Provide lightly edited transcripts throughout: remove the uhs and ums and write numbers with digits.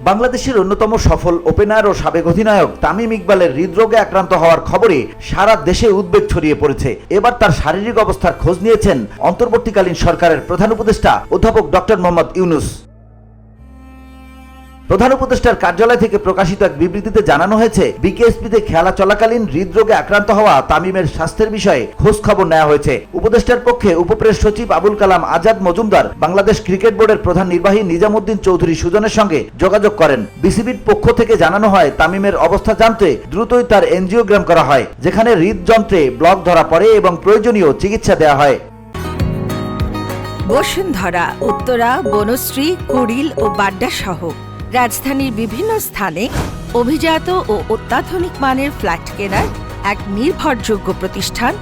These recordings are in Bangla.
বাংলাদেশের অন্যতম সফল ওপেনার ও সাবেক অধিনায়ক তামিম ইকবালের হৃদরোগে আক্রান্ত হওয়ার খবরে সারা দেশে উদ্বেগ ছড়িয়ে পড়েছে। এবার তার শারীরিক অবস্থার খোঁজ নিয়েছেন অন্তর্বর্তীকালীন সরকারের প্রধান উপদেষ্টা অধ্যাপক ডক্টর মোহাম্মদ ইউনূস। প্রধান উপদেষ্টার কার্যালয় থেকে প্রকাশিত এক বিবৃতিতে জানানো হয়েছে, বিকেএসপিতে খেলা চলাকালীন হৃদরোগে আক্রান্ত হওয়া তামিমের স্বাস্থ্যের বিষয়ে খোঁজ খবর নেওয়া হয়েছে। উপদেষ্টার পক্ষে উপপ্রেস সচিব আবুল কালাম আজাদ মজুমদার বাংলাদেশ ক্রিকেট বোর্ডের প্রধান নির্বাহী নিজামুদ্দিন চৌধুরী সুজনের সঙ্গে যোগাযোগ করেন। বিসিবির পক্ষ থেকে জানানো হয়, তামিমের অবস্থা জানতে দ্রুতই তার এনজিওগ্রাম করা হয়, যেখানে হৃদযন্ত্রে ব্লক ধরা পড়ে এবং প্রয়োজনীয় চিকিৎসা দেওয়া হয়। বসুন্ধরা, উত্তরা, বনশ্রী, কুড়িল ও বাড্ডা সহ রাজধানীর বিভিন্ন স্থানে অভিজাত ও অত্যাধুনিক মানের ফ্ল্যাট কেনার এক নির্ভরযোগ্য প্রতিষ্ঠান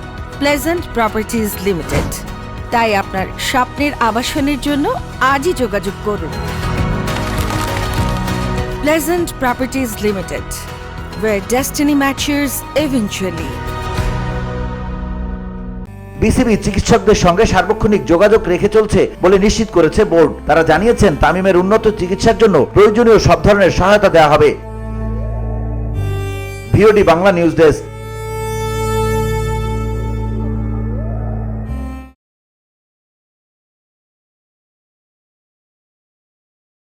প্লেজেন্ট প্রপার্টিজ লিমিটেড। তাই আপনার স্বপ্নের আবাসনের জন্য আজই যোগাযোগ করুন। Pleasant properties limited, where destiny matures eventually. BCB চিকিৎসকদের সঙ্গে সার্বক্ষণিক যোগাযোগ রেখে চলছে বলে নিশ্চিত করেছে বোর্ড। তারা জানিয়েছেন, তামিমের উন্নত চিকিৎসার জন্য প্রয়োজনীয় সব ধরনের সহায়তা দেওয়া হবে। VOD Bangla news desk.